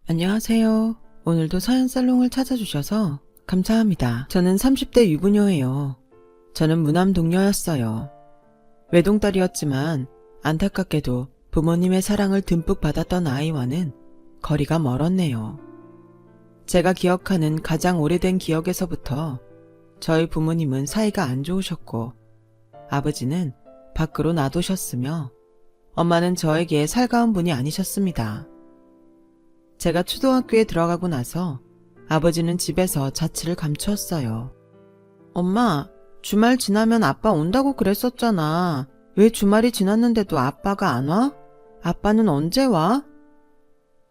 안녕하세요. 오늘도 서연살롱을 찾아주셔서 감사합니다. 저는 30대 유부녀예요. 저는 무남 동녀였어요. 외동딸이었지만 안타깝게도 부모님의 사랑을 듬뿍 받았던 아이와는 거리가 멀었네요. 제가 기억하는 가장 오래된 기억에서부터 저희 부모님은 사이가 안 좋으셨고 아버지는 밖으로 놔두셨으며 엄마는 저에게 살가운 분이 아니셨습니다. 제가 초등학교에 들어가고 나서 아버지는 집에서 자취를 감추었어요. 엄마, 주말 지나면 아빠 온다고 그랬었잖아. 왜 주말이 지났는데도 아빠가 안 와? 아빠는 언제 와?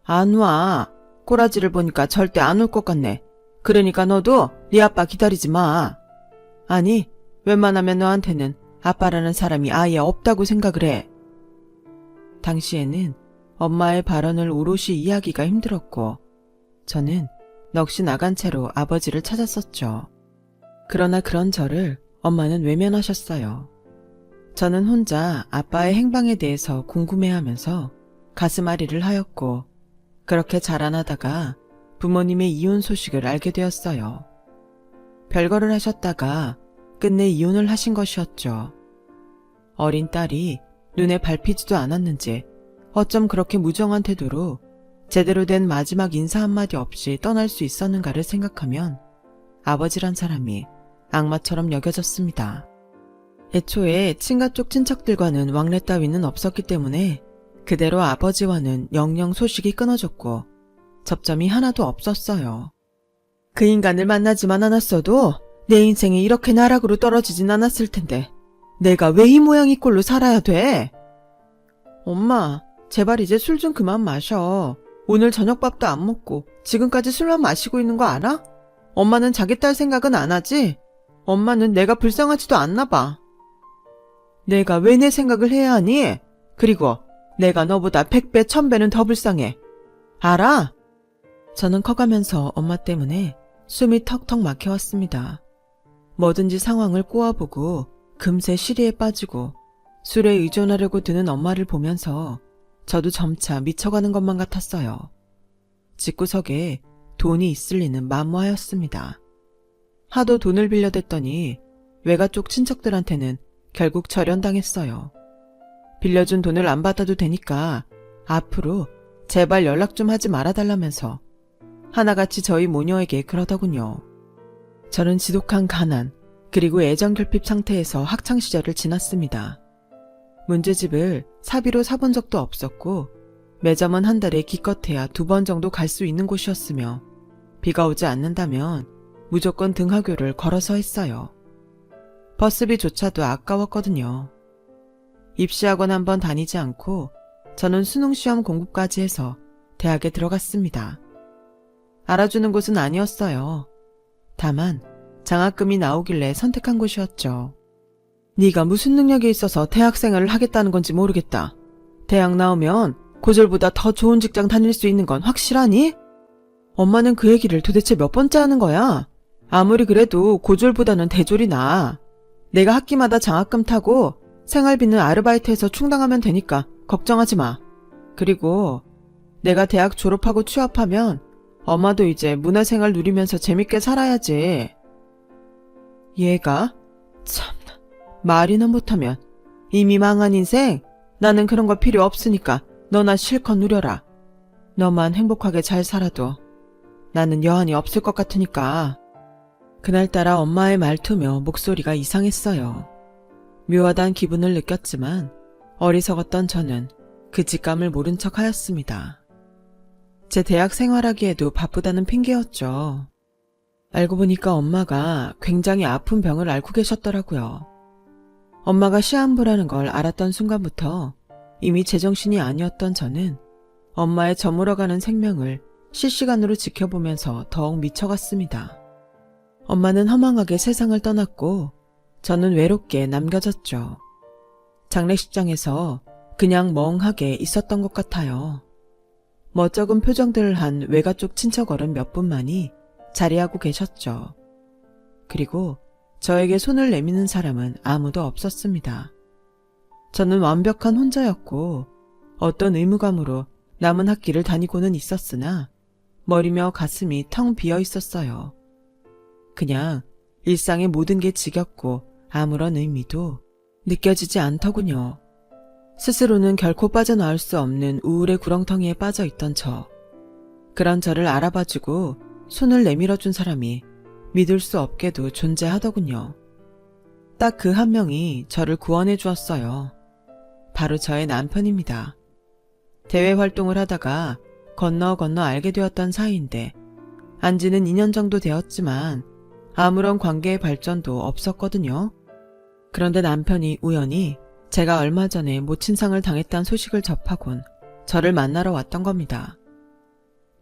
안 와. 꼬라지를 보니까 절대 안 올 것 같네. 그러니까 너도 네 아빠 기다리지 마. 아니, 웬만하면 너한테는 아빠라는 사람이 아예 없다고 생각을 해. 당시에는 엄마의 발언을 오롯이 이해하기가 힘들었고 저는 넋이 나간 채로 아버지를 찾았었죠. 그러나 그런 저를 엄마는 외면하셨어요. 저는 혼자 아빠의 행방에 대해서 궁금해하면서 가슴앓이를 하였고 그렇게 자라나다가 부모님의 이혼 소식을 알게 되었어요. 별거를 하셨다가 끝내 이혼을 하신 것이었죠. 어린 딸이 눈에 밟히지도 않았는지 어쩜 그렇게 무정한 태도로 제대로 된 마지막 인사 한마디 없이 떠날 수 있었는가를 생각하면 아버지란 사람이 악마처럼 여겨졌습니다. 애초에 친가 쪽 친척들과는 왕래 따위는 없었기 때문에 그대로 아버지와는 영영 소식이 끊어졌고 접점이 하나도 없었어요. 그 인간을 만나지만 않았어도 내 인생이 이렇게 나락으로 떨어지진 않았을 텐데 내가 왜 이 모양이 꼴로 살아야 돼? 엄마, 제발 이제 술 좀 그만 마셔. 오늘 저녁밥도 안 먹고 지금까지 술만 마시고 있는 거 알아? 엄마는 자기 딸 생각은 안 하지? 엄마는 내가 불쌍하지도 않나 봐. 내가 왜 내 생각을 해야 하니? 그리고 내가 너보다 100배, 1000배는 더 불쌍해. 알아? 저는 커가면서 엄마 때문에 숨이 턱턱 막혀왔습니다. 뭐든지 상황을 꼬아보고 금세 시리에 빠지고 술에 의존하려고 드는 엄마를 보면서 저도 점차 미쳐가는 것만 같았어요. 집구석에 돈이 있을 리는 만무하였습니다. 하도 돈을 빌려댔더니 외가 쪽 친척들한테는 결국 절연당했어요. 빌려준 돈을 안 받아도 되니까 앞으로 제발 연락 좀 하지 말아달라면서 하나같이 저희 모녀에게 그러더군요. 저는 지독한 가난 그리고 애정결핍 상태에서 학창시절을 지났습니다. 문제집을 사비로 사본 적도 없었고 매점은 한 달에 기껏해야 2번 정도 갈 수 있는 곳이었으며 비가 오지 않는다면 무조건 등하교를 걸어서 했어요. 버스비조차도 아까웠거든요. 입시학원 한번 다니지 않고 저는 수능시험 공부까지 해서 대학에 들어갔습니다. 알아주는 곳은 아니었어요. 다만 장학금이 나오길래 선택한 곳이었죠. 네가 무슨 능력이 있어서 대학생활을 하겠다는 건지 모르겠다. 대학 나오면 고졸보다 더 좋은 직장 다닐 수 있는 건 확실하니? 엄마는 그 얘기를 도대체 몇 번째 하는 거야? 아무리 그래도 고졸보다는 대졸이 나아. 내가 학기마다 장학금 타고 생활비는 아르바이트해서 충당하면 되니까 걱정하지 마. 그리고 내가 대학 졸업하고 취업하면 엄마도 이제 문화생활 누리면서 재밌게 살아야지. 얘가? 참나. 말이나 못하면 이미 망한 인생? 나는 그런 거 필요 없으니까 너나 실컷 누려라. 너만 행복하게 잘 살아도 나는 여한이 없을 것 같으니까. 그날따라 엄마의 말투며 목소리가 이상했어요. 묘하단 기분을 느꼈지만 어리석었던 저는 그 직감을 모른 척 하였습니다. 제 대학 생활하기에도 바쁘다는 핑계였죠. 알고 보니까 엄마가 굉장히 아픈 병을 앓고 계셨더라고요. 엄마가 시한부라는 걸 알았던 순간부터 이미 제정신이 아니었던 저는 엄마의 저물어가는 생명을 실시간으로 지켜보면서 더욱 미쳐갔습니다. 엄마는 허망하게 세상을 떠났고 저는 외롭게 남겨졌죠. 장례식장에서 그냥 멍하게 있었던 것 같아요. 멋쩍은 표정들을 한 외가 쪽 친척 어른 몇 분만이 자리하고 계셨죠. 그리고 저에게 손을 내미는 사람은 아무도 없었습니다. 저는 완벽한 혼자였고 어떤 의무감으로 남은 학기를 다니고는 있었으나 머리며 가슴이 텅 비어 있었어요. 그냥 일상의 모든 게 지겹고 아무런 의미도 느껴지지 않더군요. 스스로는 결코 빠져나올 수 없는 우울의 구렁텅이에 빠져 있던 저. 그런 저를 알아봐주고 손을 내밀어준 사람이 믿을 수 없게도 존재하더군요. 딱 그 한 명이 저를 구원해 주었어요. 바로 저의 남편입니다. 대외 활동을 하다가 건너 알게 되었던 사이인데 안지는 2년 정도 되었지만 아무런 관계의 발전도 없었거든요. 그런데 남편이 우연히 제가 얼마 전에 모친상을 당했다는 소식을 접하곤 저를 만나러 왔던 겁니다.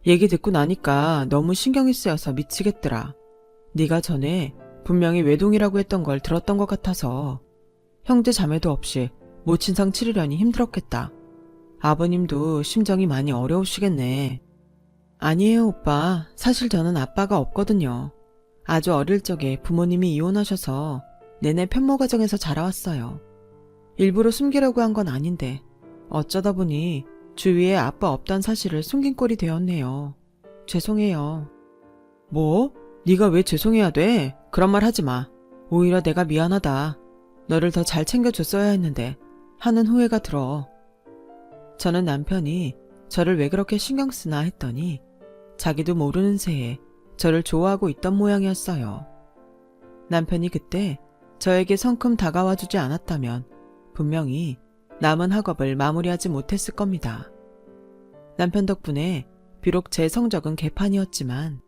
얘기 듣고 나니까 너무 신경이 쓰여서 미치겠더라. 네가 전에 분명히 외동이라고 했던 걸 들었던 것 같아서 형제 자매도 없이 모친상 치르려니 힘들었겠다. 아버님도 심정이 많이 어려우시겠네. 아니에요, 오빠. 사실 저는 아빠가 없거든요. 아주 어릴 적에 부모님이 이혼하셔서 내내 편모 가정에서 자라왔어요. 일부러 숨기려고 한 건 아닌데 어쩌다 보니 주위에 아빠 없단 사실을 숨긴 꼴이 되었네요. 죄송해요. 뭐? 네가 왜 죄송해야 돼? 그런 말 하지 마. 오히려 내가 미안하다. 너를 더 잘 챙겨줬어야 했는데 하는 후회가 들어. 저는 남편이 저를 왜 그렇게 신경 쓰나 했더니 자기도 모르는 새에 저를 좋아하고 있던 모양이었어요. 남편이 그때 저에게 성큼 다가와 주지 않았다면 분명히 남은 학업을 마무리하지 못했을 겁니다. 남편 덕분에 비록 제 성적은 개판이었지만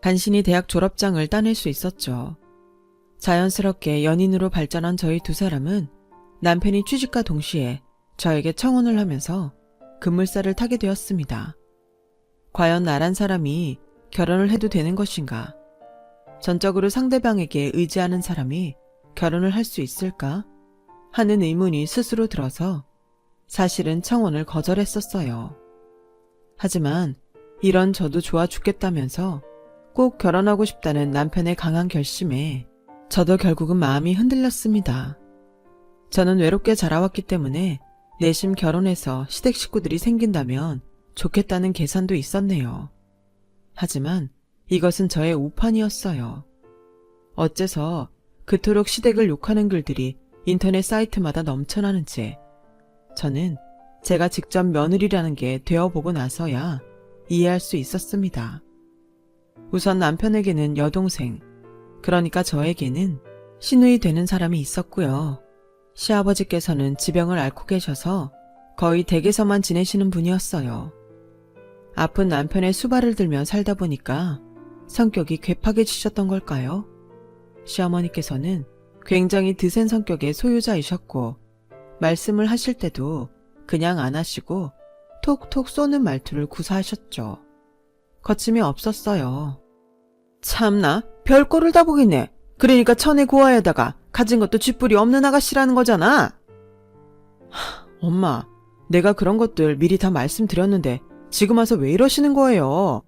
간신히 대학 졸업장을 따낼 수 있었죠. 자연스럽게 연인으로 발전한 저희 두 사람은 남편이 취직과 동시에 저에게 청혼을 하면서 급물살을 타게 되었습니다. 과연 나란 사람이 결혼을 해도 되는 것인가? 전적으로 상대방에게 의지하는 사람이 결혼을 할 수 있을까? 하는 의문이 스스로 들어서 사실은 청혼을 거절했었어요. 하지만 이런 저도 좋아 죽겠다면서 꼭 결혼하고 싶다는 남편의 강한 결심에 저도 결국은 마음이 흔들렸습니다. 저는 외롭게 자라왔기 때문에 내심 결혼해서 시댁 식구들이 생긴다면 좋겠다는 계산도 있었네요. 하지만 이것은 저의 오판이었어요. 어째서 그토록 시댁을 욕하는 글들이 인터넷 사이트마다 넘쳐나는지 저는 제가 직접 며느리라는 게 되어보고 나서야 이해할 수 있었습니다. 우선 남편에게는 여동생, 그러니까 저에게는 시누이 되는 사람이 있었고요. 시아버지께서는 지병을 앓고 계셔서 거의 댁에서만 지내시는 분이었어요. 아픈 남편의 수발을 들며 살다 보니까 성격이 괴팍해지셨던 걸까요? 시어머니께서는 굉장히 드센 성격의 소유자이셨고 말씀을 하실 때도 그냥 안 하시고 톡톡 쏘는 말투를 구사하셨죠. 거침이 없었어요. 참나, 별꼴을 다 보겠네. 그러니까 천에 고아에다가 가진 것도 쥐뿔이 없는 아가씨라는 거잖아. 엄마, 내가 그런 것들 미리 다 말씀드렸는데 지금 와서 왜 이러시는 거예요?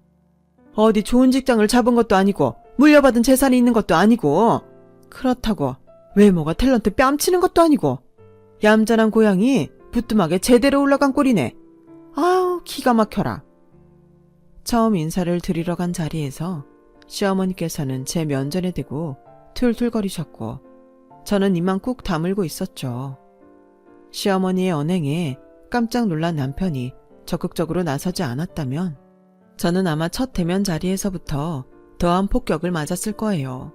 어디 좋은 직장을 잡은 것도 아니고 물려받은 재산이 있는 것도 아니고 그렇다고 외모가 탤런트 뺨치는 것도 아니고 얌전한 고양이 부뚜막에 제대로 올라간 꼴이네. 아우, 기가 막혀라. 처음 인사를 드리러 간 자리에서 시어머니께서는 제 면전에 대고 툴툴거리셨고 저는 입만 꾹 다물고 있었죠. 시어머니의 언행에 깜짝 놀란 남편이 적극적으로 나서지 않았다면 저는 아마 첫 대면 자리에서부터 더한 폭격을 맞았을 거예요.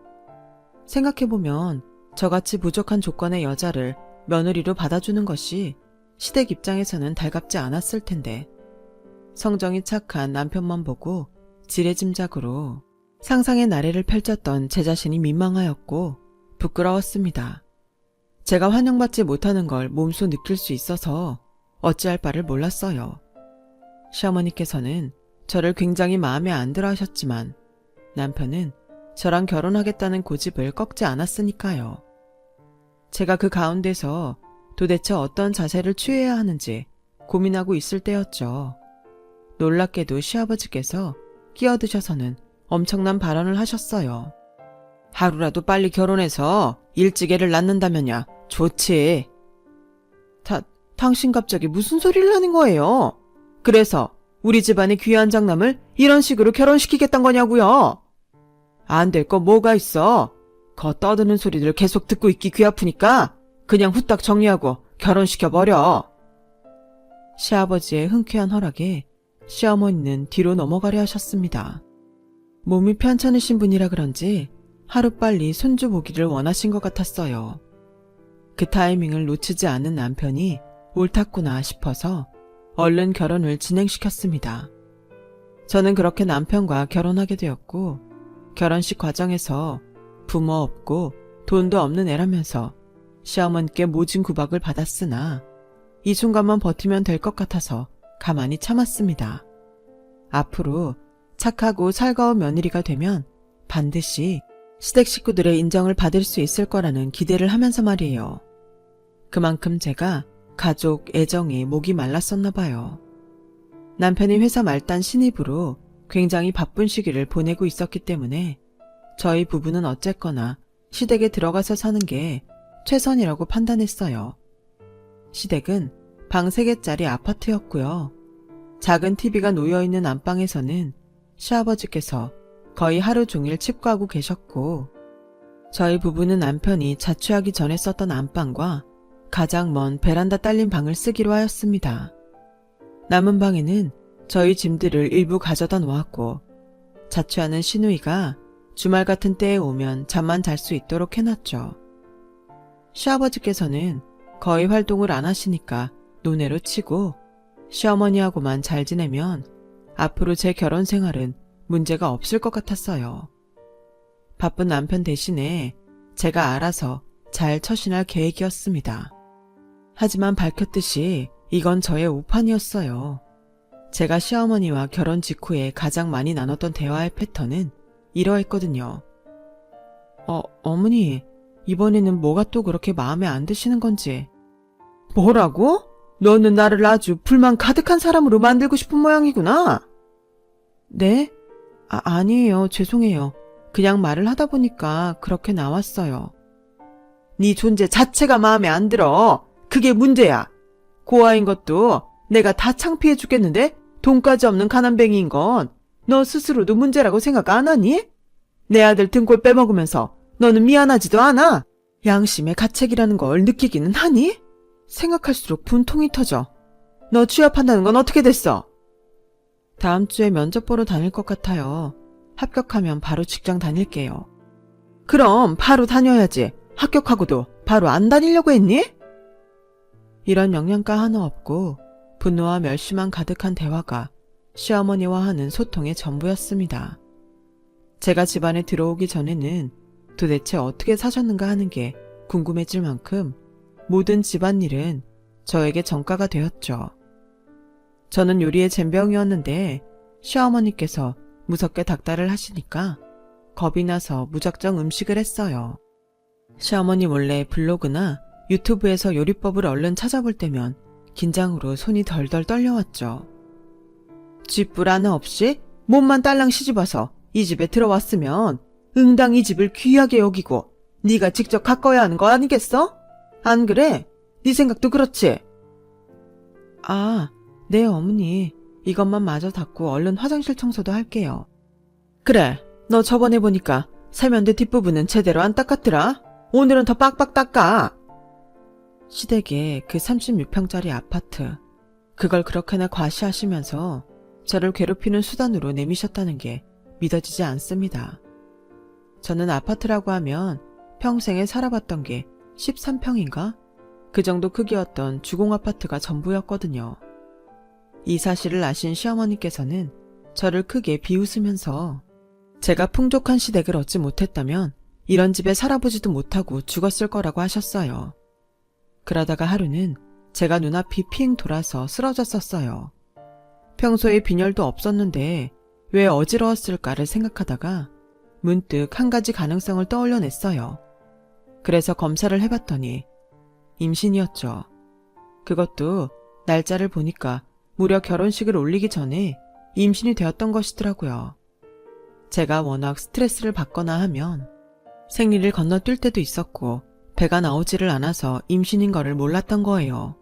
생각해보면 저같이 부족한 조건의 여자를 며느리로 받아주는 것이 시댁 입장에서는 달갑지 않았을 텐데 성정이 착한 남편만 보고 지레짐작으로 상상의 나래를 펼쳤던 제 자신이 민망하였고 부끄러웠습니다. 제가 환영받지 못하는 걸 몸소 느낄 수 있어서 어찌할 바를 몰랐어요. 시어머니께서는 저를 굉장히 마음에 안 들어 하셨지만 남편은 저랑 결혼하겠다는 고집을 꺾지 않았으니까요. 제가 그 가운데서 도대체 어떤 자세를 취해야 하는지 고민하고 있을 때였죠. 놀랍게도 시아버지께서 끼어드셔서는 엄청난 발언을 하셨어요. 하루라도 빨리 결혼해서 일찍 애를 낳는다면야 좋지. 당신 갑자기 무슨 소리를 하는 거예요? 그래서 우리 집안의 귀한 장남을 이런 식으로 결혼시키겠단 거냐고요. 안 될 거 뭐가 있어. 거 떠드는 소리들 계속 듣고 있기 귀 아프니까 그냥 후딱 정리하고 결혼시켜버려. 시아버지의 흔쾌한 허락에 시어머니는 뒤로 넘어가려 하셨습니다. 몸이 편찮으신 분이라 그런지 하루빨리 손주 보기를 원하신 것 같았어요. 그 타이밍을 놓치지 않은 남편이 옳았구나 싶어서 얼른 결혼을 진행시켰습니다. 저는 그렇게 남편과 결혼하게 되었고 결혼식 과정에서 부모 없고 돈도 없는 애라면서 시어머니께 모진 구박을 받았으나 이 순간만 버티면 될 것 같아서 가만히 참았습니다. 앞으로 착하고 살가운 며느리가 되면 반드시 시댁 식구들의 인정을 받을 수 있을 거라는 기대를 하면서 말이에요. 그만큼 제가 가족 애정에 목이 말랐었나 봐요. 남편이 회사 말단 신입으로 굉장히 바쁜 시기를 보내고 있었기 때문에 저희 부부는 어쨌거나 시댁에 들어가서 사는 게 최선이라고 판단했어요. 시댁은 방 3개짜리 아파트였고요. 작은 TV가 놓여있는 안방에서는 시아버지께서 거의 하루 종일 칩거하고 계셨고 저희 부부는 남편이 자취하기 전에 썼던 안방과 가장 먼 베란다 딸린 방을 쓰기로 하였습니다. 남은 방에는 저희 짐들을 일부 가져다 놓았고 자취하는 시누이가 주말 같은 때에 오면 잠만 잘 수 있도록 해놨죠. 시아버지께서는 거의 활동을 안 하시니까 논외로 치고 시어머니하고만 잘 지내면 앞으로 제 결혼 생활은 문제가 없을 것 같았어요. 바쁜 남편 대신에 제가 알아서 잘 처신할 계획이었습니다. 하지만 밝혔듯이 이건 저의 오판이었어요. 제가 시어머니와 결혼 직후에 가장 많이 나눴던 대화의 패턴은 이러했거든요. 어머니, 이번에는 뭐가 또 그렇게 마음에 안 드시는 건지. 뭐라고? 너는 나를 아주 불만 가득한 사람으로 만들고 싶은 모양이구나. 네? 아니에요. 죄송해요. 그냥 말을 하다 보니까 그렇게 나왔어요. 네 존재 자체가 마음에 안 들어. 그게 문제야. 고아인 것도 내가 다 창피해 죽겠는데 돈까지 없는 가난뱅이인 건 너 스스로도 문제라고 생각 안 하니? 내 아들 등골 빼먹으면서 너는 미안하지도 않아? 양심의 가책이라는 걸 느끼기는 하니? 생각할수록 분통이 터져. 너 취업한다는 건 어떻게 됐어? 다음 주에 면접 보러 다닐 것 같아요. 합격하면 바로 직장 다닐게요. 그럼 바로 다녀야지. 합격하고도 바로 안 다니려고 했니? 이런 영양가 하나 없고 분노와 멸시만 가득한 대화가 시어머니와 하는 소통의 전부였습니다. 제가 집안에 들어오기 전에는 도대체 어떻게 사셨는가 하는 게 궁금해질 만큼 모든 집안일은 저에게 전가가 되었죠. 저는 요리의 젬병이었는데 시어머니께서 무섭게 닥달을 하시니까 겁이 나서 무작정 음식을 했어요. 시어머니 몰래 블로그나 유튜브에서 요리법을 얼른 찾아볼 때면 긴장으로 손이 덜덜 떨려왔죠. 쥐뿔 하나 없이 몸만 딸랑 시집와서 이 집에 들어왔으면 응당 이 집을 귀하게 여기고 네가 직접 가꿔야 하는 거 아니겠어? 안 그래? 네 생각도 그렇지? 네 어머니. 이것만 마저 닦고 얼른 화장실 청소도 할게요. 그래, 너 저번에 보니까 세면대 뒷부분은 제대로 안 닦았더라. 오늘은 더 빡빡 닦아. 시댁에 그 36평짜리 아파트, 그걸 그렇게나 과시하시면서 저를 괴롭히는 수단으로 내미셨다는 게 믿어지지 않습니다. 저는 아파트라고 하면 평생에 살아봤던 게 13평인가? 그 정도 크기였던 주공아파트가 전부였거든요. 이 사실을 아신 시어머니께서는 저를 크게 비웃으면서 제가 풍족한 시댁을 얻지 못했다면 이런 집에 살아보지도 못하고 죽었을 거라고 하셨어요. 그러다가 하루는 제가 눈앞이 핑 돌아서 쓰러졌었어요. 평소에 빈혈도 없었는데 왜 어지러웠을까를 생각하다가 문득 한 가지 가능성을 떠올려냈어요. 그래서 검사를 해봤더니 임신이었죠. 그것도 날짜를 보니까 무려 결혼식을 올리기 전에 임신이 되었던 것이더라고요. 제가 워낙 스트레스를 받거나 하면 생리를 건너뛸 때도 있었고 배가 나오지를 않아서 임신인 거를 몰랐던 거예요.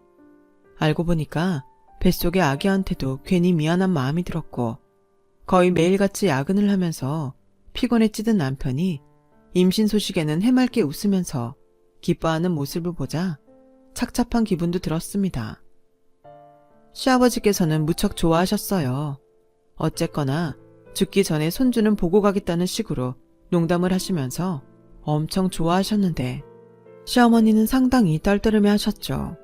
알고 보니까 뱃속의 아기한테도 괜히 미안한 마음이 들었고 거의 매일같이 야근을 하면서 피곤에 찌든 남편이 임신 소식에는 해맑게 웃으면서 기뻐하는 모습을 보자 착잡한 기분도 들었습니다. 시아버지께서는 무척 좋아하셨어요. 어쨌거나 죽기 전에 손주는 보고 가겠다는 식으로 농담을 하시면서 엄청 좋아하셨는데 시어머니는 상당히 떨떠름해 하셨죠.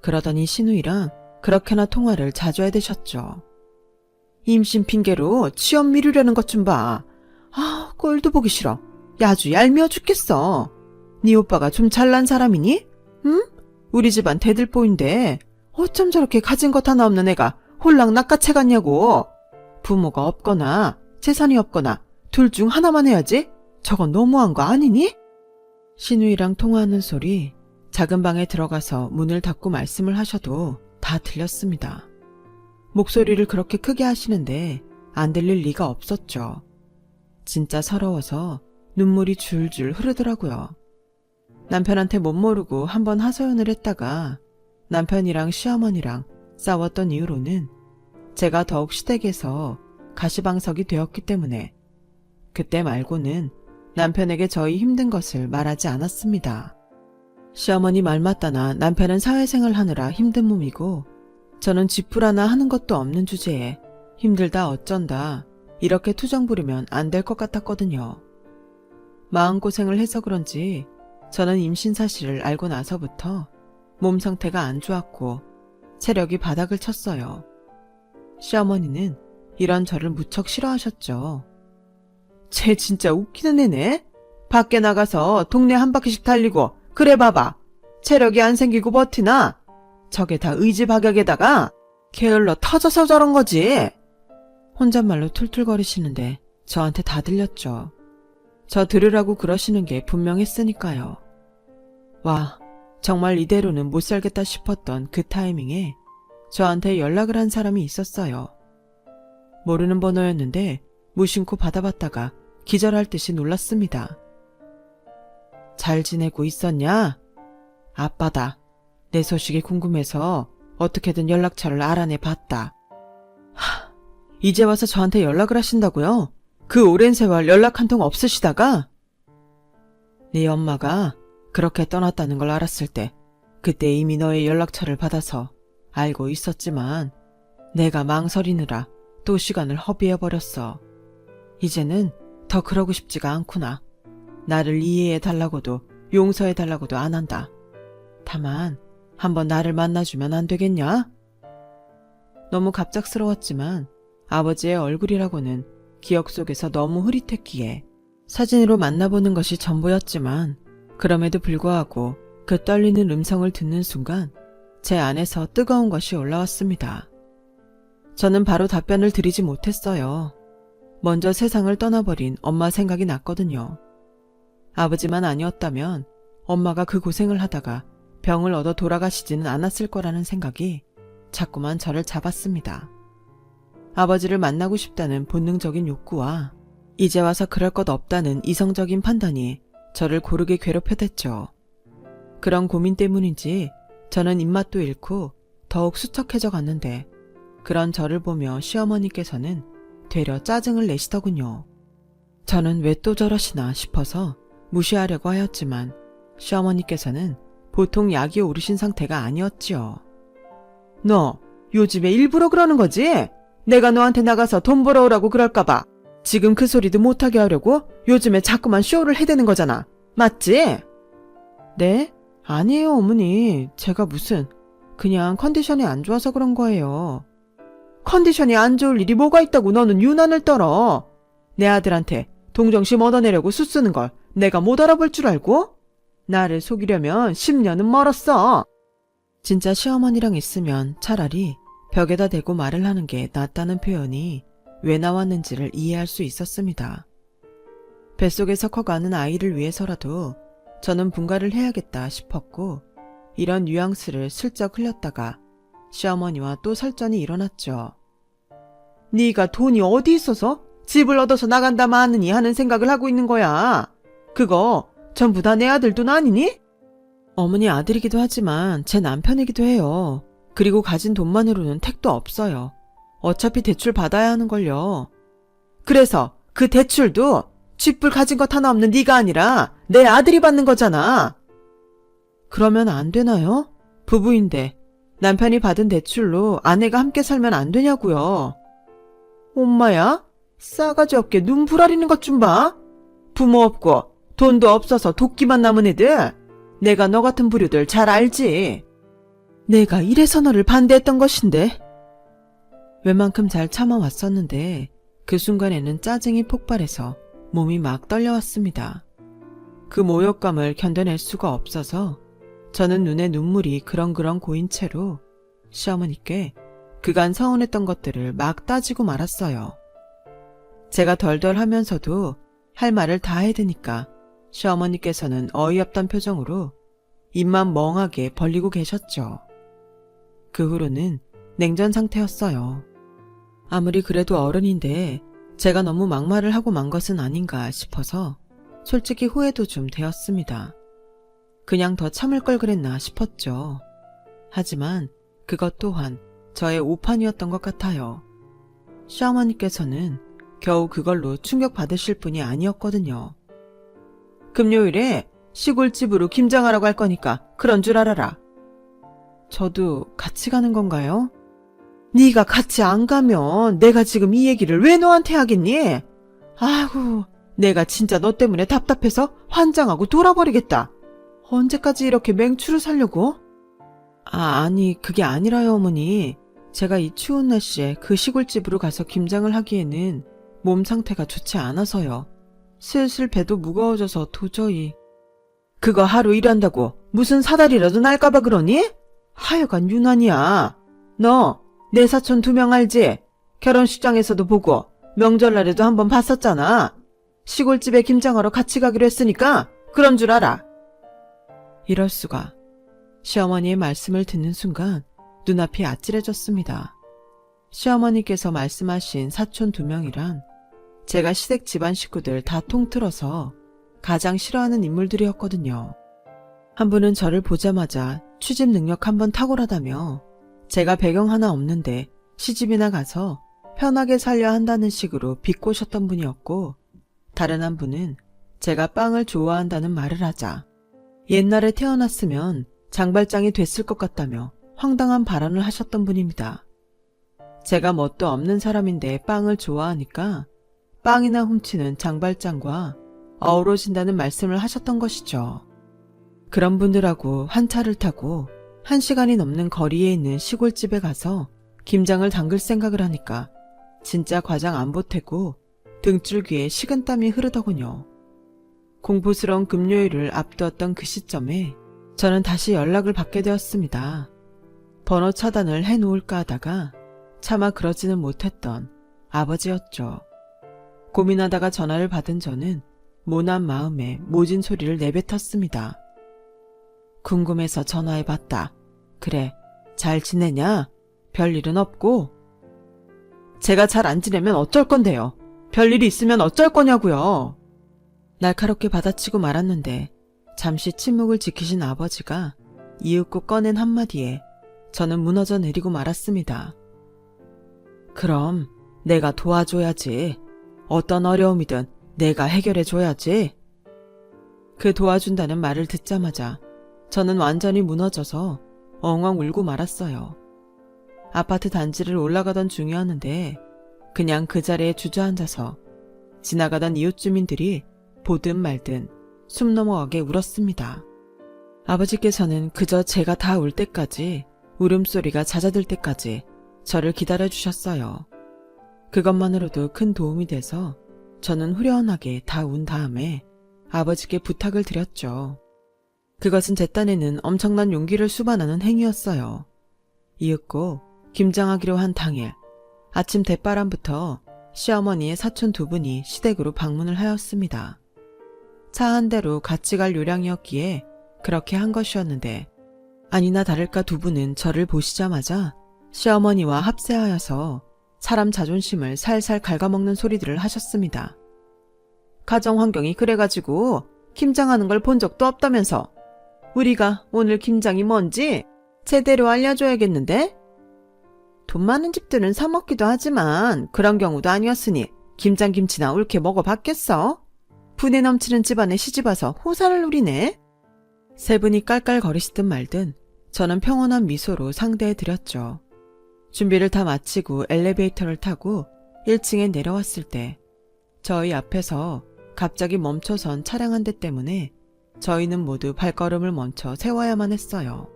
그러더니 신우이랑 그렇게나 통화를 자주 해대셨죠. 임신 핑계로 취업 미루려는 것 좀 봐. 아, 꼴도 보기 싫어. 아주 얄미워 죽겠어. 네 오빠가 좀 잘난 사람이니? 응? 우리 집안 대들보인데 어쩜 저렇게 가진 것 하나 없는 애가 홀랑 낚아채 갔냐고. 부모가 없거나 재산이 없거나 둘 중 하나만 해야지. 저건 너무한 거 아니니? 신우이랑 통화하는 소리 작은 방에 들어가서 문을 닫고 말씀을 하셔도 다 들렸습니다. 목소리를 그렇게 크게 하시는데 안 들릴 리가 없었죠. 진짜 서러워서 눈물이 줄줄 흐르더라고요. 남편한테 못 모르고 한번 하소연을 했다가 남편이랑 시어머니랑 싸웠던 이후로는 제가 더욱 시댁에서 가시방석이 되었기 때문에 그때 말고는 남편에게 저희 힘든 것을 말하지 않았습니다. 시어머니 말 맞다나 남편은 사회생활 하느라 힘든 몸이고 저는 쥐풀 하나 하는 것도 없는 주제에 힘들다 어쩐다 이렇게 투정 부리면 안 될 것 같았거든요. 마음고생을 해서 그런지 저는 임신 사실을 알고 나서부터 몸 상태가 안 좋았고 체력이 바닥을 쳤어요. 시어머니는 이런 저를 무척 싫어하셨죠. 쟤 진짜 웃기는 애네? 밖에 나가서 동네 한 바퀴씩 달리고 그래 봐봐. 체력이 안 생기고 버티나? 저게 다 의지박약에다가 게을러 터져서 저런 거지. 혼잣말로 툴툴거리시는데 저한테 다 들렸죠. 저 들으라고 그러시는 게 분명했으니까요. 와, 정말 이대로는 못 살겠다 싶었던 그 타이밍에 저한테 연락을 한 사람이 있었어요. 모르는 번호였는데 무심코 받아봤다가 기절할 듯이 놀랐습니다. 잘 지내고 있었냐? 아빠다. 내 소식이 궁금해서 어떻게든 연락처를 알아내 봤다. 이제 와서 저한테 연락을 하신다고요? 그 오랜 세월 연락 한 통 없으시다가? 네 엄마가 그렇게 떠났다는 걸 알았을 때 그때 이미 너의 연락처를 받아서 알고 있었지만 내가 망설이느라 또 시간을 허비해버렸어. 이제는 더 그러고 싶지가 않구나. 나를 이해해달라고도 용서해달라고도 안 한다. 다만 한번 나를 만나주면 안 되겠냐? 너무 갑작스러웠지만 아버지의 얼굴이라고는 기억 속에서 너무 흐릿했기에 사진으로 만나보는 것이 전부였지만 그럼에도 불구하고 그 떨리는 음성을 듣는 순간 제 안에서 뜨거운 것이 올라왔습니다. 저는 바로 답변을 드리지 못했어요. 먼저 세상을 떠나버린 엄마 생각이 났거든요. 아버지만 아니었다면 엄마가 그 고생을 하다가 병을 얻어 돌아가시지는 않았을 거라는 생각이 자꾸만 저를 잡았습니다. 아버지를 만나고 싶다는 본능적인 욕구와 이제 와서 그럴 것 없다는 이성적인 판단이 저를 고르게 괴롭혀댔죠. 그런 고민 때문인지 저는 입맛도 잃고 더욱 수척해져 갔는데 그런 저를 보며 시어머니께서는 되려 짜증을 내시더군요. 저는 왜 또 저러시나 싶어서 무시하려고 하였지만 시어머니께서는 보통 약이 오르신 상태가 아니었지요. 너 요즘에 일부러 그러는 거지? 내가 너한테 나가서 돈 벌어오라고 그럴까봐 지금 그 소리도 못하게 하려고 요즘에 자꾸만 쇼를 해대는 거잖아. 맞지? 네? 아니에요 어머니. 제가 무슨 그냥 컨디션이 안 좋아서 그런 거예요. 컨디션이 안 좋을 일이 뭐가 있다고 너는 유난을 떨어. 내 아들한테 동정심 얻어내려고 수쓰는 걸 내가 못 알아볼 줄 알고? 나를 속이려면 10년은 멀었어. 진짜 시어머니랑 있으면 차라리 벽에다 대고 말을 하는 게 낫다는 표현이 왜 나왔는지를 이해할 수 있었습니다. 뱃속에서 커가는 아이를 위해서라도 저는 분가를 해야겠다 싶었고 이런 뉘앙스를 슬쩍 흘렸다가 시어머니와 또 설전이 일어났죠. 네가 돈이 어디 있어서 집을 얻어서 나간다 마느니 하는 생각을 하고 있는 거야. 그거 전부 다 내 아들 돈 아니니? 어머니 아들이기도 하지만 제 남편이기도 해요. 그리고 가진 돈만으로는 택도 없어요. 어차피 대출 받아야 하는걸요. 그래서 그 대출도 쥐뿔 가진 것 하나 없는 네가 아니라 내 아들이 받는 거잖아. 그러면 안 되나요? 부부인데 남편이 받은 대출로 아내가 함께 살면 안 되냐고요. 엄마야? 싸가지 없게 눈 부라리는 것 좀 봐. 부모 없고 돈도 없어서 도끼만 남은 애들. 내가 너 같은 부류들 잘 알지. 내가 이래서 너를 반대했던 것인데. 웬만큼 잘 참아왔었는데 그 순간에는 짜증이 폭발해서 몸이 막 떨려왔습니다. 그 모욕감을 견뎌낼 수가 없어서 저는 눈에 눈물이 그렁그렁 고인 채로 시어머니께 그간 서운했던 것들을 막 따지고 말았어요. 제가 덜덜하면서도 할 말을 다 해대니까 시어머니께서는 어이없던 표정으로 입만 멍하게 벌리고 계셨죠. 그 후로는 냉전 상태였어요. 아무리 그래도 어른인데 제가 너무 막말을 하고 만 것은 아닌가 싶어서 솔직히 후회도 좀 되었습니다. 그냥 더 참을 걸 그랬나 싶었죠. 하지만 그것 또한 저의 오판이었던 것 같아요. 시어머니께서는 겨우 그걸로 충격받으실 분이 아니었거든요. 금요일에 시골집으로 김장하라고 할 거니까 그런 줄 알아라. 저도 같이 가는 건가요? 네가 같이 안 가면 내가 지금 이 얘기를 왜 너한테 하겠니? 아이고, 내가 진짜 너 때문에 답답해서 환장하고 돌아버리겠다. 언제까지 이렇게 맹추를 살려고? 아니 그게 아니라요 어머니. 제가 이 추운 날씨에 그 시골집으로 가서 김장을 하기에는 몸 상태가 좋지 않아서요. 슬슬 배도 무거워져서 도저히. 그거 하루 일한다고 무슨 사다리라도 날까봐 그러니? 하여간 유난이야. 너 내 사촌 2명 알지? 결혼식장에서도 보고 명절날에도 한번 봤었잖아. 시골집에 김장하러 같이 가기로 했으니까 그런 줄 알아. 이럴 수가. 시어머니의 말씀을 듣는 순간 눈앞이 아찔해졌습니다. 시어머니께서 말씀하신 사촌 2명이란 제가 시댁 집안 식구들 다 통틀어서 가장 싫어하는 인물들이었거든요. 한 분은 저를 보자마자 취집 능력 한번 탁월하다며 제가 배경 하나 없는데 시집이나 가서 편하게 살려 한다는 식으로 비꼬셨던 분이었고, 다른 한 분은 제가 빵을 좋아한다는 말을 하자 옛날에 태어났으면 장발장이 됐을 것 같다며 황당한 발언을 하셨던 분입니다. 제가 뭣도 없는 사람인데 빵을 좋아하니까 빵이나 훔치는 장발장과 어우러진다는 말씀을 하셨던 것이죠. 그런 분들하고 한 차를 타고 1시간이 넘는 거리에 있는 시골집에 가서 김장을 담글 생각을 하니까 진짜 과장 안 보태고 등줄기에 식은땀이 흐르더군요. 공포스러운 금요일을 앞두었던 그 시점에 저는 다시 연락을 받게 되었습니다. 번호 차단을 해놓을까 하다가 차마 그러지는 못했던 아버지였죠. 고민하다가 전화를 받은 저는 모난 마음에 모진 소리를 내뱉었습니다. 궁금해서 전화해봤다. 그래, 잘 지내냐? 별일은 없고? 제가 잘 안 지내면 어쩔 건데요. 별일이 있으면 어쩔 거냐고요. 날카롭게 받아치고 말았는데 잠시 침묵을 지키신 아버지가 이윽고 꺼낸 한마디에 저는 무너져 내리고 말았습니다. 그럼 내가 도와줘야지. 어떤 어려움이든 내가 해결해줘야지. 그 도와준다는 말을 듣자마자 저는 완전히 무너져서 엉엉 울고 말았어요. 아파트 단지를 올라가던 중이었는데 그냥 그 자리에 주저앉아서 지나가던 이웃 주민들이 보든 말든 숨 넘어가게 울었습니다. 아버지께서는 그저 제가 다 울 때까지, 울음소리가 잦아들 때까지 저를 기다려주셨어요. 그것만으로도 큰 도움이 돼서 저는 후련하게 다 운 다음에 아버지께 부탁을 드렸죠. 그것은 제 딴에는 엄청난 용기를 수반하는 행위였어요. 이윽고 김장하기로 한 당일 아침 대바람부터 시어머니의 사촌 2분이 시댁으로 방문을 하였습니다. 차 한 대로 같이 갈 요량이었기에 그렇게 한 것이었는데, 아니나 다를까 2분은 저를 보시자마자 시어머니와 합세하여서 사람 자존심을 살살 갉아먹는 소리들을 하셨습니다. 가정 환경이 그래가지고 김장하는 걸 본 적도 없다면서 우리가 오늘 김장이 뭔지 제대로 알려줘야겠는데? 돈 많은 집들은 사 먹기도 하지만 그런 경우도 아니었으니 김장김치나 옳게 먹어봤겠어? 분에 넘치는 집안에 시집와서 호사를 누리네. 세 분이 깔깔거리시든 말든 저는 평온한 미소로 상대해드렸죠. 준비를 다 마치고 엘리베이터를 타고 1층에 내려왔을 때 저희 앞에서 갑자기 멈춰선 차량 한 대 때문에 저희는 모두 발걸음을 멈춰 세워야만 했어요.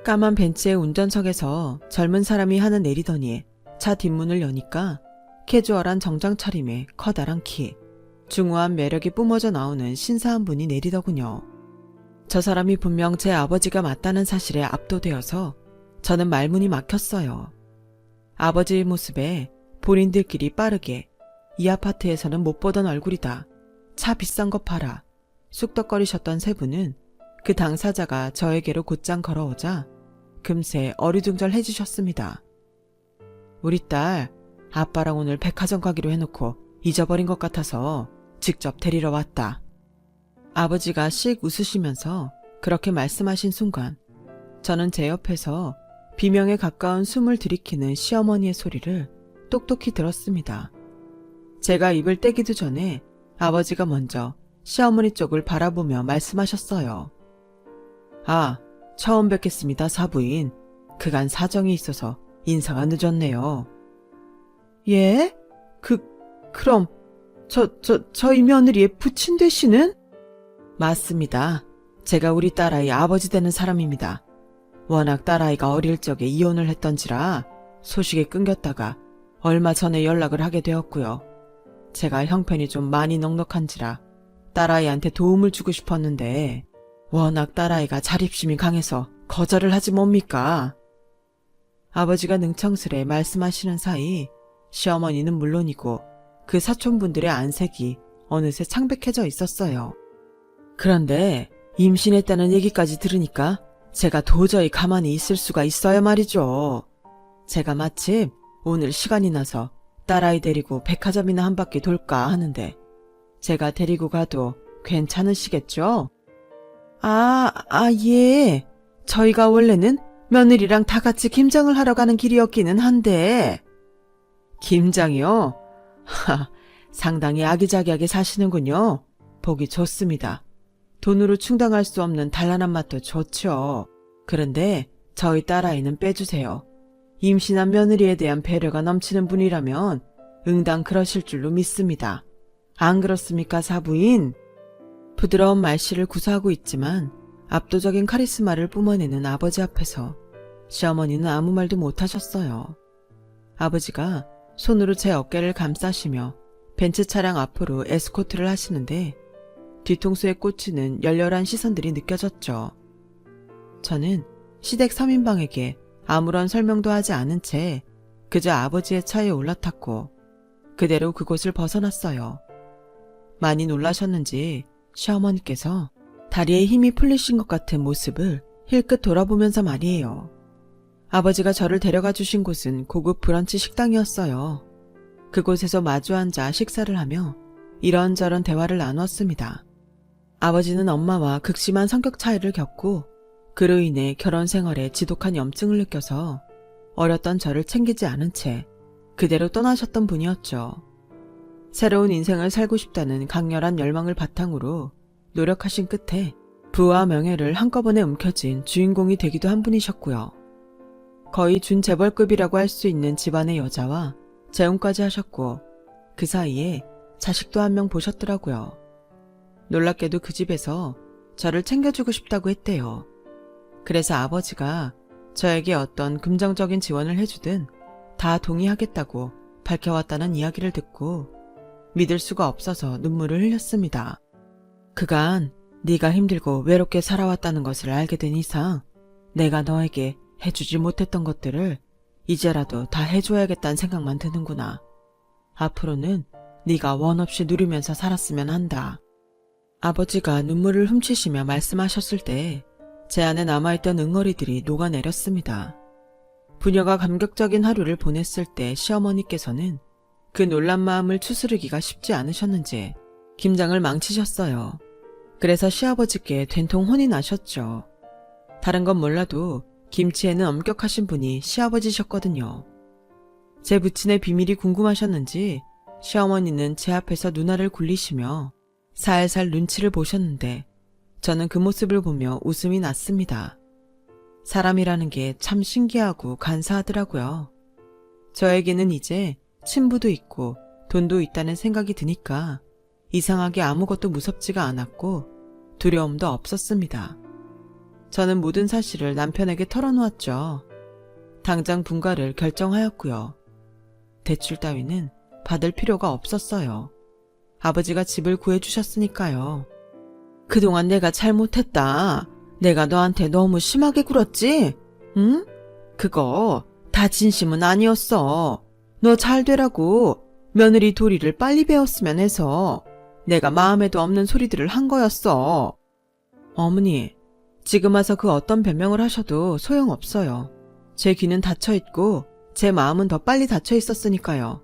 까만 벤츠의 운전석에서 젊은 사람이 하나 내리더니 차 뒷문을 여니까 캐주얼한 정장 차림에 커다란 키, 중후한 매력이 뿜어져 나오는 신사한 분이 내리더군요. 저 사람이 분명 제 아버지가 맞다는 사실에 압도되어서 저는 말문이 막혔어요. 아버지의 모습에 본인들끼리 빠르게 이 아파트에서는 못 보던 얼굴이다. 차 비싼 거 팔아. 쑥덕거리셨던 세 분은 그 당사자가 저에게로 곧장 걸어오자 금세 어리둥절해지셨습니다. 우리 딸, 아빠랑 오늘 백화점 가기로 해놓고 잊어버린 것 같아서 직접 데리러 왔다. 아버지가 씩 웃으시면서 그렇게 말씀하신 순간 저는 제 옆에서 비명에 가까운 숨을 들이키는 시어머니의 소리를 똑똑히 들었습니다. 제가 입을 떼기도 전에 아버지가 먼저 시어머니 쪽을 바라보며 말씀하셨어요. 아, 처음 뵙겠습니다, 사부인. 그간 사정이 있어서 인사가 늦었네요. 예? 그럼 저희 며느리의 부친 되시는? 맞습니다. 제가 우리 딸아이 아버지 되는 사람입니다. 워낙 딸아이가 어릴 적에 이혼을 했던지라 소식이 끊겼다가 얼마 전에 연락을 하게 되었고요. 제가 형편이 좀 많이 넉넉한지라 딸아이한테 도움을 주고 싶었는데 워낙 딸아이가 자립심이 강해서 거절을 하지 뭡니까? 아버지가 능청스레 말씀하시는 사이 시어머니는 물론이고 그 사촌분들의 안색이 어느새 창백해져 있었어요. 그런데 임신했다는 얘기까지 들으니까 제가 도저히 가만히 있을 수가 있어야 말이죠. 제가 마침 오늘 시간이 나서 딸아이 데리고 백화점이나 한 바퀴 돌까 하는데 제가 데리고 가도 괜찮으시겠죠? 예. 저희가 원래는 며느리랑 다 같이 김장을 하러 가는 길이었기는 한데. 김장이요? 상당히 아기자기하게 사시는군요. 보기 좋습니다. 돈으로 충당할 수 없는 단란한 맛도 좋죠. 그런데 저희 딸아이는 빼주세요. 임신한 며느리에 대한 배려가 넘치는 분이라면 응당 그러실 줄로 믿습니다. 안 그렇습니까, 사부인? 부드러운 말씨를 구사하고 있지만 압도적인 카리스마를 뿜어내는 아버지 앞에서 시어머니는 아무 말도 못하셨어요. 아버지가 손으로 제 어깨를 감싸시며 벤츠 차량 앞으로 에스코트를 하시는데 뒤통수에 꽂히는 열렬한 시선들이 느껴졌죠. 저는 시댁 서민방에게 아무런 설명도 하지 않은 채 그저 아버지의 차에 올라탔고 그대로 그곳을 벗어났어요. 많이 놀라셨는지 시어머니께서 다리에 힘이 풀리신 것 같은 모습을 힐끗 돌아보면서 말이에요. 아버지가 저를 데려가 주신 곳은 고급 브런치 식당이었어요. 그곳에서 마주 앉아 식사를 하며 이런저런 대화를 나누었습니다. 아버지는 엄마와 극심한 성격 차이를 겪고 그로 인해 결혼 생활에 지독한 염증을 느껴서 어렸던 저를 챙기지 않은 채 그대로 떠나셨던 분이었죠. 새로운 인생을 살고 싶다는 강렬한 열망을 바탕으로 노력하신 끝에 부와 명예를 한꺼번에 움켜쥔 주인공이 되기도 한 분이셨고요. 거의 준재벌급이라고 할 수 있는 집안의 여자와 재혼까지 하셨고 그 사이에 자식도 한 명 보셨더라고요. 놀랍게도 그 집에서 저를 챙겨주고 싶다고 했대요. 그래서 아버지가 저에게 어떤 금전적인 지원을 해주든 다 동의하겠다고 밝혀왔다는 이야기를 듣고 믿을 수가 없어서 눈물을 흘렸습니다. 그간 네가 힘들고 외롭게 살아왔다는 것을 알게 된 이상 내가 너에게 해주지 못했던 것들을 이제라도 다 해줘야겠다는 생각만 드는구나. 앞으로는 네가 원 없이 누리면서 살았으면 한다. 아버지가 눈물을 훔치시며 말씀하셨을 때 제 안에 남아있던 응어리들이 녹아내렸습니다. 부녀가 감격적인 하루를 보냈을 때 시어머니께서는 그 놀란 마음을 추스르기가 쉽지 않으셨는지 김장을 망치셨어요. 그래서 시아버지께 된통 혼이 나셨죠. 다른 건 몰라도 김치에는 엄격하신 분이 시아버지셨거든요. 제 부친의 비밀이 궁금하셨는지 시어머니는 제 앞에서 누나를 굴리시며 살살 눈치를 보셨는데 저는 그 모습을 보며 웃음이 났습니다. 사람이라는 게 참 신기하고 간사하더라고요. 저에게는 이제 친부도 있고 돈도 있다는 생각이 드니까 이상하게 아무것도 무섭지가 않았고 두려움도 없었습니다. 저는 모든 사실을 남편에게 털어놓았죠. 당장 분가를 결정하였고요. 대출 따위는 받을 필요가 없었어요. 아버지가 집을 구해주셨으니까요. 그동안 내가 잘못했다. 내가 너한테 너무 심하게 굴었지? 응? 그거 다 진심은 아니었어. 너 잘 되라고 며느리 도리를 빨리 배웠으면 해서 내가 마음에도 없는 소리들을 한 거였어. 어머니, 지금 와서 그 어떤 변명을 하셔도 소용없어요. 제 귀는 닫혀있고 제 마음은 더 빨리 닫혀 있었으니까요.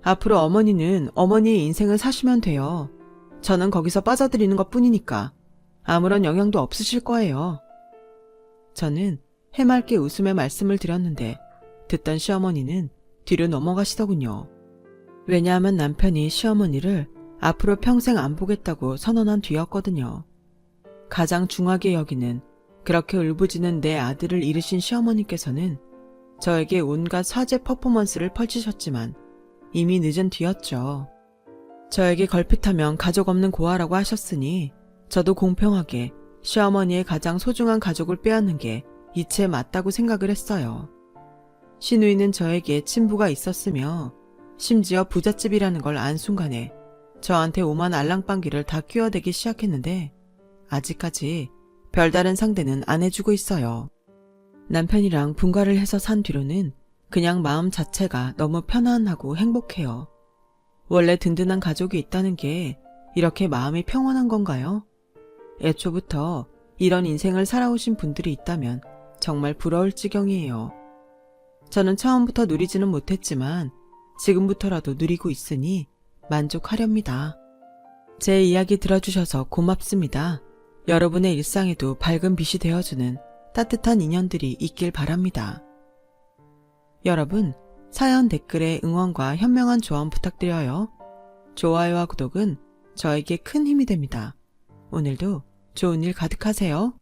앞으로 어머니는 어머니의 인생을 사시면 돼요. 저는 거기서 빠져들이는 것뿐이니까 아무런 영향도 없으실 거예요. 저는 해맑게 웃으며 말씀을 드렸는데 듣던 시어머니는 뒤로 넘어가시더군요. 왜냐하면 남편이 시어머니를 앞으로 평생 안 보겠다고 선언한 뒤였거든요. 가장 중하게 여기는 그렇게 울부짖는 내 아들을 잃으신 시어머니께서는 저에게 온갖 사죄 퍼포먼스를 펼치셨지만 이미 늦은 뒤였죠. 저에게 걸핏하면 가족 없는 고아라고 하셨으니 저도 공평하게 시어머니의 가장 소중한 가족을 빼앗는 게 이치에 맞다고 생각을 했어요. 시누이는 저에게 친부가 있었으며 심지어 부잣집이라는 걸 안 순간에 저한테 오만 알랑방귀를 다 끼워대기 시작했는데 아직까지 별다른 상대는 안 해주고 있어요. 남편이랑 분가를 해서 산 뒤로는 그냥 마음 자체가 너무 편안하고 행복해요. 원래 든든한 가족이 있다는 게 이렇게 마음이 평온한 건가요? 애초부터 이런 인생을 살아오신 분들이 있다면 정말 부러울 지경이에요. 저는 처음부터 누리지는 못했지만 지금부터라도 누리고 있으니 만족하렵니다. 제 이야기 들어주셔서 고맙습니다. 여러분의 일상에도 밝은 빛이 되어주는 따뜻한 인연들이 있길 바랍니다. 여러분, 사연 댓글에 응원과 현명한 조언 부탁드려요. 좋아요와 구독은 저에게 큰 힘이 됩니다. 오늘도 좋은 일 가득하세요.